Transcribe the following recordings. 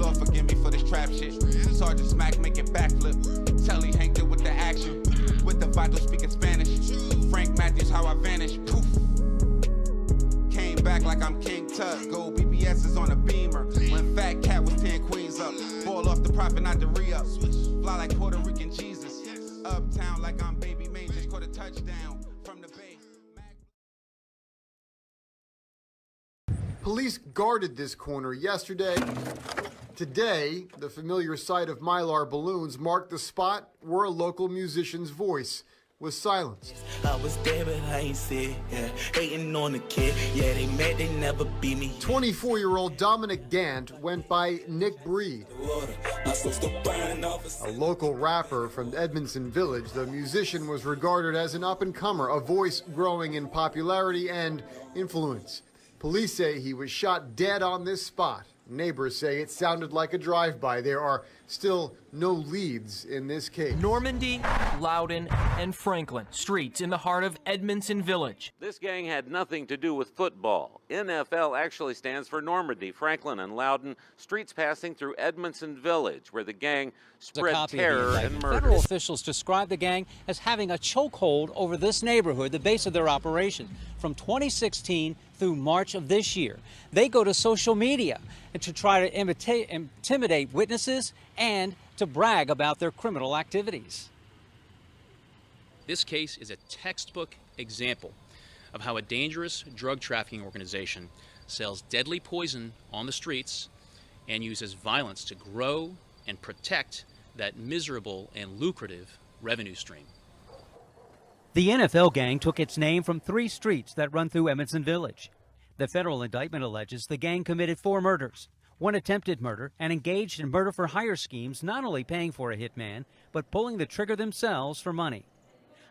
Lord forgive me for this trap shit. Sergeant Smack make it backflip. Telly hanged it with the action. With the vital speaking Spanish. Frank Matthews, how I vanish. Poof. Came back like I'm King Tut. Gold BBS is on a beamer. When Fat Cat was 10 queens up. Ball off the profit, not the re-up. Fly like Puerto Rican Jesus. Uptown like I'm Baby May. Just caught a touchdown from the Bay. Police guarded this corner yesterday. Today, the familiar sight of Mylar balloons marked the spot where a local musician's voice was silenced. I was there, but I ain't see it. Yeah. Hating on the kid. Yeah, they met, they never beat me. 24-year-old Dominic Gant went by Nick Breed. A local rapper from Edmondson Village, the musician was regarded as an up-and-comer, a voice growing in popularity and influence. Police say he was shot dead on this spot. Neighbors say it sounded like a drive-by. There are still no leads in this case. Normandy, Loudon, and Franklin, streets in the heart of Edmondson Village. This gang had nothing to do with football. NFL actually stands for Normandy, Franklin, and Loudon, streets passing through Edmondson Village, where the gang spread terror and murder. Federal officials describe the gang as having a chokehold over this neighborhood, the base of their operation. From 2016 through March of this year, they go to social media to try to intimidate witnesses and to brag about their criminal activities. This case is a textbook example of how a dangerous drug trafficking organization sells deadly poison on the streets and uses violence to grow and protect that miserable and lucrative revenue stream. The NFL gang took its name from 3 streets that run through Edmondson Village. The federal indictment alleges the gang committed 4 murders, 1 attempted murder, and engaged in murder-for-hire schemes, not only paying for a hitman, but pulling the trigger themselves for money.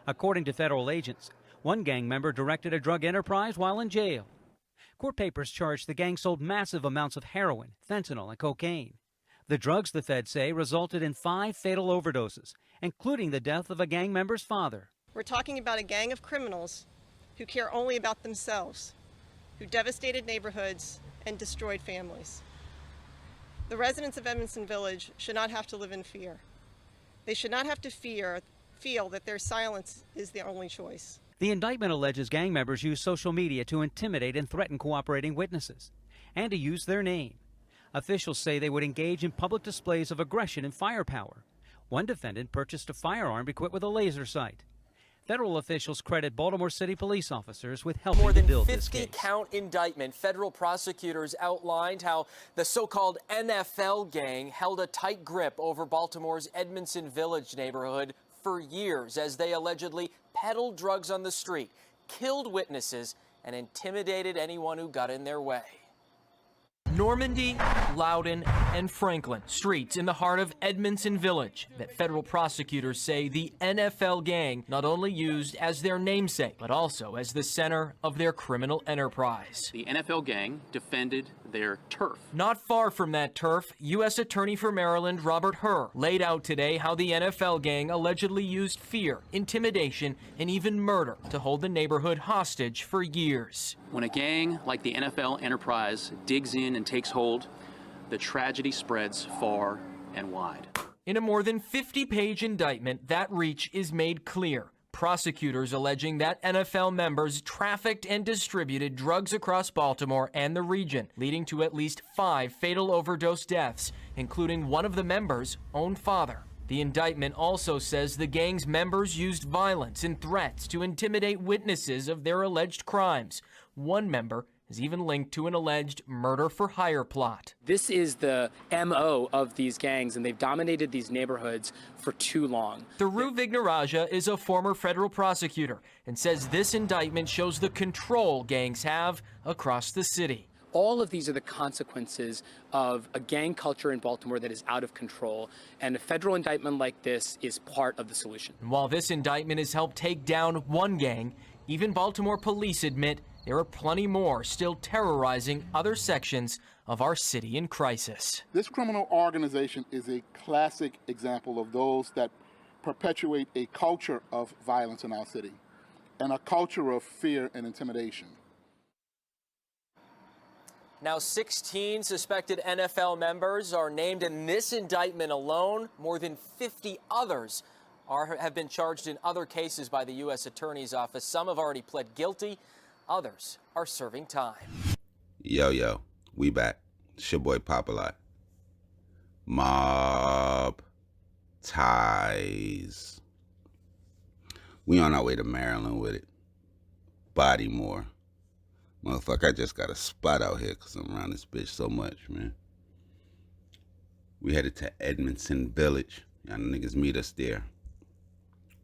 According to federal agents, 1 gang member directed a drug enterprise while in jail. Court papers charged the gang sold massive amounts of heroin, fentanyl, and cocaine. The drugs, the feds say, resulted in 5 fatal overdoses, including the death of a gang member's father. We're talking about a gang of criminals who care only about themselves, who devastated neighborhoods and destroyed families. The residents of Edmondson Village should not have to live in fear. They should not have to feel that their silence is the only choice. The indictment alleges gang members used social media to intimidate and threaten cooperating witnesses, and to use their name. Officials say they would engage in public displays of aggression and firepower. 1 defendant purchased a firearm equipped with a laser sight. Federal officials credit Baltimore City police officers with helping to build this case. More than 50 count indictment. Federal prosecutors outlined how the so-called NFL gang held a tight grip over Baltimore's Edmondson Village neighborhood for years as they allegedly peddled drugs on the street, killed witnesses, and intimidated anyone who got in their way. Normandy, Loudon, and Franklin, streets in the heart of Edmondson Village that federal prosecutors say the NFL gang not only used as their namesake, but also as the center of their criminal enterprise. The NFL gang defended their turf. Not far from that turf, U.S. Attorney for Maryland Robert Hur laid out today how the NFL gang allegedly used fear, intimidation, and even murder to hold the neighborhood hostage for years. When a gang like the NFL enterprise digs in and takes hold, the tragedy spreads far and wide. In a more than 50-page indictment, that reach is made clear. Prosecutors alleging that NFL members trafficked and distributed drugs across Baltimore and the region, leading to at least 5 fatal overdose deaths, including one of the members' own father. The indictment also says the gang's members used violence and threats to intimidate witnesses of their alleged crimes. One member is even linked to an alleged murder-for-hire plot. This is the MO of these gangs, and they've dominated these neighborhoods for too long. Thiru Vignaraja is a former federal prosecutor and says this indictment shows the control gangs have across the city. All of these are the consequences of a gang culture in Baltimore that is out of control, and a federal indictment like this is part of the solution. And while this indictment has helped take down one gang, even Baltimore police admit there are plenty more still terrorizing other sections of our city in crisis. This criminal organization is a classic example of those that perpetuate a culture of violence in our city and a culture of fear and intimidation. Now 16 suspected NFL members are named in this indictment alone. More than 50 others have been charged in other cases by the U.S. Attorney's Office. Some have already pled guilty. Others are serving time. Yo, we back. It's your boy Pop-A-Lot. Mobb Ties. We on our way to Maryland with it. Baltimore. Motherfucker, I just got a spot out here because I'm around this bitch so much, man. We headed to Edmondson Village. Y'all niggas meet us there.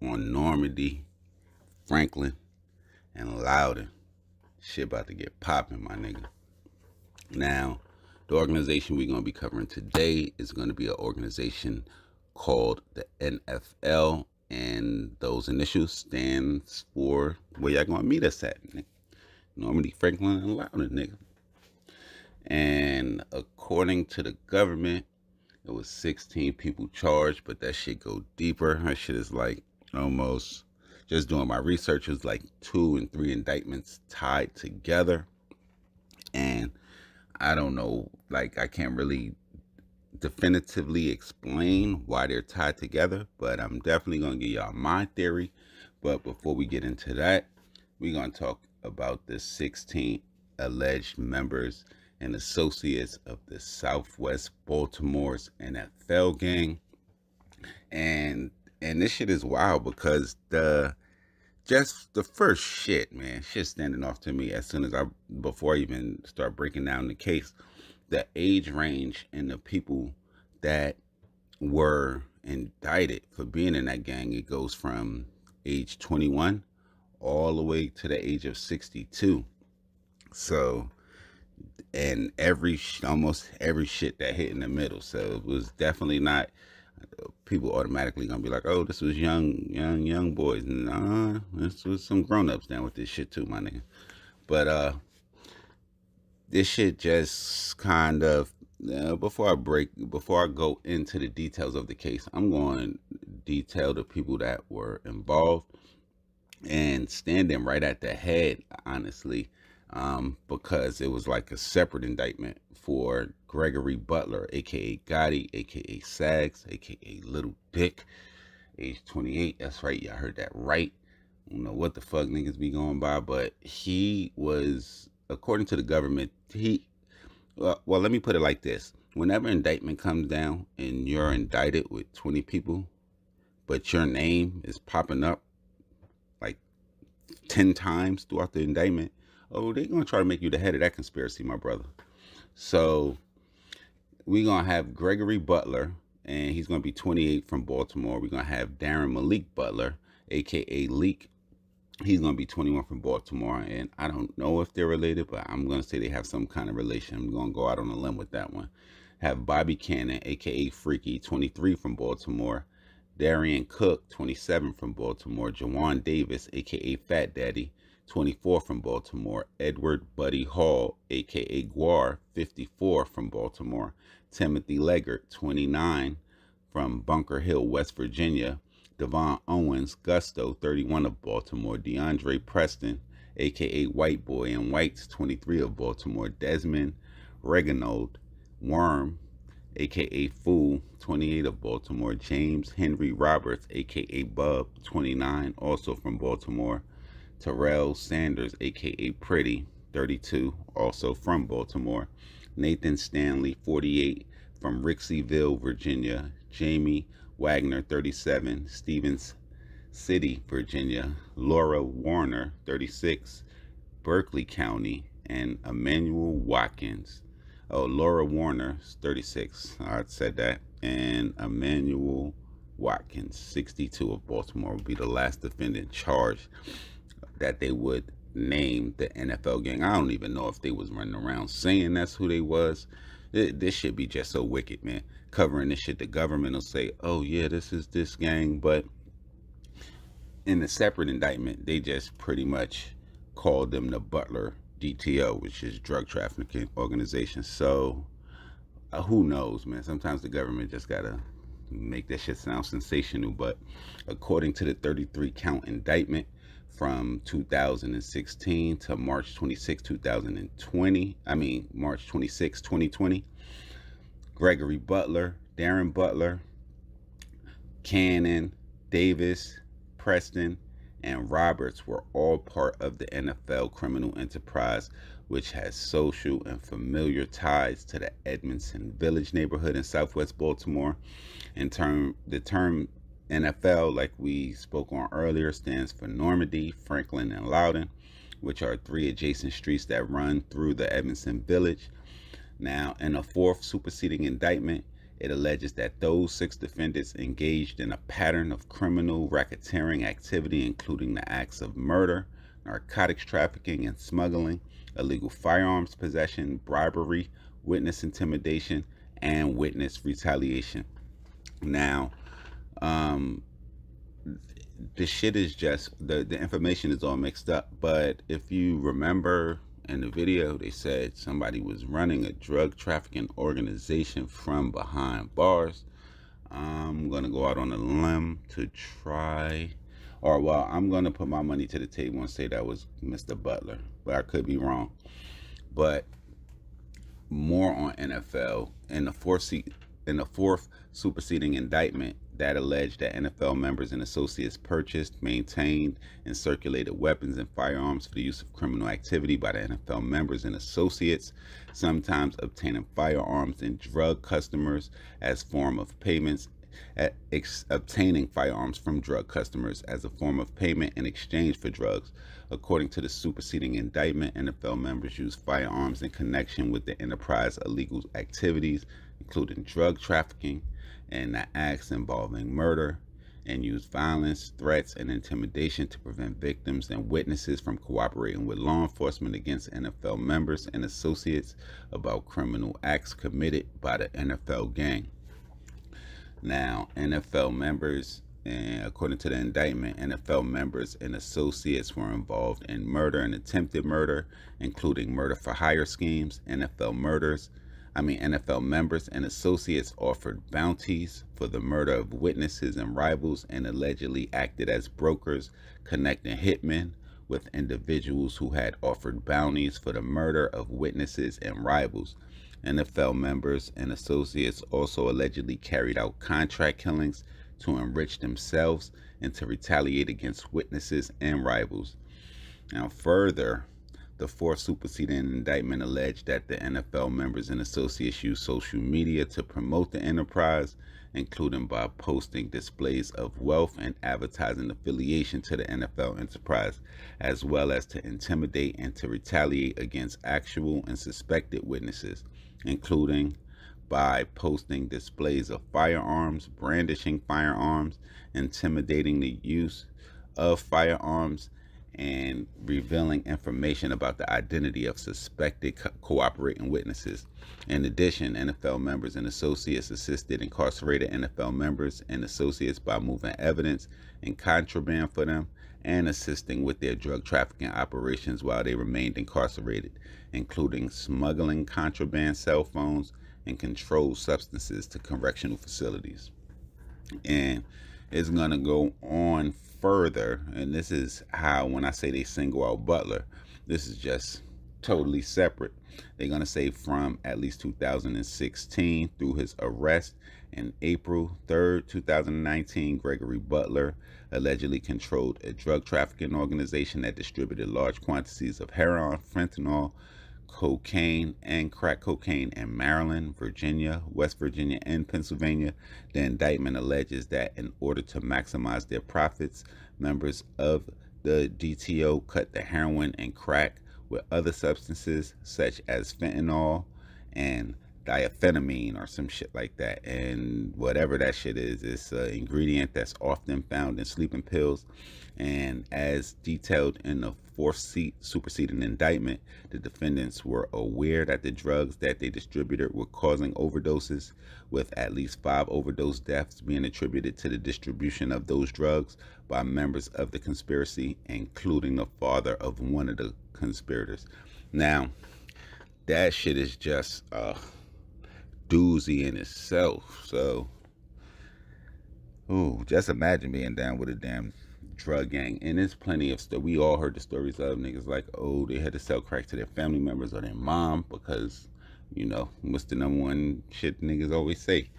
On Normandy, Franklin, and Loudon. Shit about to get popping, my nigga. Now, the organization we're going to be covering today is going to be an organization called the NFL, and those initials stands for where y'all going to meet us at, nigga. Normandy, Franklin, and Loudon, nigga. And according to the government, it was 16 people charged, but that shit go deeper. That shit is like almost, just doing my research, it was like 2 and 3 indictments tied together. And I don't know, like I can't really definitively explain why they're tied together, but I'm definitely going to give y'all my theory. But before we get into that, we're going to talk about the 16 alleged members and associates of the Southwest Baltimore's NFL gang. And this shit is wild because just the first shit, man, shit standing off to me as soon as before I even start breaking down the case, the age range and the people that were indicted for being in that gang, it goes from age 21 all the way to the age of 62. So, and almost every shit that hit in the middle. So it was definitely not people automatically gonna be like, oh, this was young boys. Nah, this was some grown-ups down with this shit too, my nigga. But this shit just kind of before I go into the details of the case, I'm going to detail the people that were involved and standing right at the head, honestly, because it was like a separate indictment for Gregory Butler, aka Gotti, aka Sags, aka Little Dick, age 28. That's right, y'all heard that right. I don't know what the fuck niggas be going by, but he was, according to the government, well, let me put it like this. Whenever indictment comes down and you're indicted with 20 people, but your name is popping up like 10 times throughout the indictment, oh, they're going to try to make you the head of that conspiracy, my brother. So we're going to have Gregory Butler, and he's going to be 28 from Baltimore. We're going to have Darren Malik Butler, a.k.a. Leak. He's going to be 21 from Baltimore, and I don't know if they're related, but I'm going to say they have some kind of relation. I'm going to go out on a limb with that one. Have Bobby Cannon, a.k.a. Freaky, 23 from Baltimore. Darian Cook, 27 from Baltimore. Jawan Davis, a.k.a. Fat Daddy, 24 from Baltimore. Edward Buddy Hall, a.k.a. Guar, 54 from Baltimore. Timothy Leggett, 29 from Bunker Hill, West Virginia. Devon Owens, Gusto, 31 of Baltimore. DeAndre Preston, a.k.a. White Boy and Whites, 23 of Baltimore. Desmond Reganauld Worm, a.k.a. Fool, 28 of Baltimore. James Henry Roberts, a.k.a. Bub, 29, also from Baltimore. Terrell Sanders, a.k.a. Pretty, 32, also from Baltimore. Nathan Stanley, 48, from Rixieville, Virginia. Jamie Wagner, 37, Stevens City, Virginia. Laura Warner, 36, Berkeley County. And Emmanuel Watkins. Oh, Laura Warner, 36. I said that. And Emmanuel Watkins, 62 of Baltimore, will be the last defendant charged that they would name the NFL gang. I don't even know if they was running around saying that's who they was. This should be just so wicked, man. Covering this shit, the government will say, oh yeah, this is this gang, but in the separate indictment, they just pretty much called them the Butler DTO, which is drug trafficking organization. So who knows, man? Sometimes the government just gotta make that shit sound sensational. But according to the 33 count indictment from 2016 to March 26, 2020. March 26, 2020. Gregory Butler, Darren Butler, Cannon, Davis, Preston, and Roberts were all part of the NFL criminal enterprise, which has social and familiar ties to the Edmondson Village neighborhood in Southwest Baltimore. The term NFL, like we spoke on earlier, stands for Normandy, Franklin, and Loudoun, which are 3 adjacent streets that run through the Edmondson Village. Now, in a 4th superseding indictment, it alleges that those 6 defendants engaged in a pattern of criminal racketeering activity, including the acts of murder, narcotics trafficking and smuggling, illegal firearms possession, bribery, witness intimidation, and witness retaliation. Now, the shit is just, the information is all mixed up, but if you remember in the video, they said somebody was running a drug trafficking organization from behind bars. I'm going to go out on a limb to try, I'm going to put my money to the table and say that was Mr. Butler, but I could be wrong. But more on NFL, in the 4th superseding indictment, that alleged that NFL members and associates purchased, maintained, and circulated weapons and firearms for the use of criminal activity by the NFL members and associates, sometimes obtaining firearms and drug customers as form of payments, obtaining firearms from drug customers as a form of payment in exchange for drugs. According to the superseding indictment, NFL members used firearms in connection with the enterprise illegal activities, including drug trafficking and the acts involving murder, and used violence, threats, and intimidation to prevent victims and witnesses from cooperating with law enforcement against NFL members and associates about criminal acts committed by the NFL gang. Now, NFL members, and according to the indictment, NFL members and associates were involved in murder and attempted murder, including murder for hire schemes. NFL members and associates offered bounties for the murder of witnesses and rivals and allegedly acted as brokers, connecting hitmen with individuals who had offered bounties for the murder of witnesses and rivals. NFL members and associates also allegedly carried out contract killings to enrich themselves and to retaliate against witnesses and rivals. Now, further, the 4th superseding indictment alleged that the NFL members and associates used social media to promote the enterprise, including by posting displays of wealth and advertising affiliation to the NFL enterprise, as well as to intimidate and to retaliate against actual and suspected witnesses, including by posting displays of firearms, brandishing firearms, intimidating the use of firearms, and revealing information about the identity of suspected cooperating witnesses. In addition, NFL members and associates assisted incarcerated NFL members and associates by moving evidence and contraband for them and assisting with their drug trafficking operations while they remained incarcerated, including smuggling contraband cell phones and controlled substances to correctional facilities. And it's going to go on further, and this is how, when I say they single out Butler, this is just totally separate. They're going to say from at least 2016 through his arrest in April 3rd, 2019, Gregory Butler allegedly controlled a drug trafficking organization that distributed large quantities of heroin, fentanyl, cocaine, and crack cocaine in Maryland, Virginia, West Virginia, and Pennsylvania. The indictment alleges that in order to maximize their profits, members of the DTO cut the heroin and crack with other substances such as fentanyl and diethylamine or some shit like that. And whatever that shit is, it's an ingredient that's often found in sleeping pills. And as detailed in the 4th superseding indictment, the defendants were aware that the drugs that they distributed were causing overdoses, with at least 5 overdose deaths being attributed to the distribution of those drugs by members of the conspiracy, including the father of one of the conspirators. Now, that shit is just a doozy in itself. So, just imagine being down with a damn drug gang. And there's plenty of stuff. We all heard the stories of niggas like, oh, they had to sell crack to their family members or their mom because, you know, what's the number one shit niggas always say?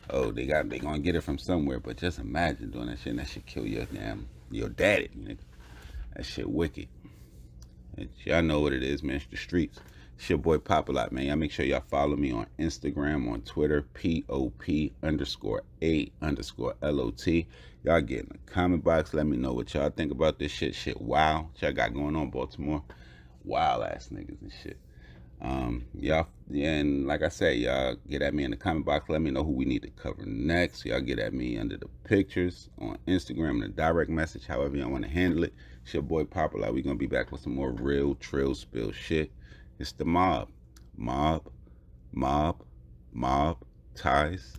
Oh, they gonna get it from somewhere. But just imagine doing that shit, and that shit kill your daddy, nigga. That shit wicked. And y'all know what it is, man. It's the streets. It's your boy Pop-A-Lot, man. Y'all make sure y'all follow me on Instagram, on Twitter, POP_A_LOT. Y'all get in the comment box. Let me know what y'all think about this shit. Wow. What y'all got going on, Baltimore? Wild ass niggas and shit. Y'all, and like I said, y'all get at me in the comment box. Let me know who we need to cover next. Y'all get at me under the pictures on Instagram in a direct message, however y'all want to handle it. It's your boy Pop-A-Lot. We gonna be back with some more real trill spill shit. It's the Mobb Ties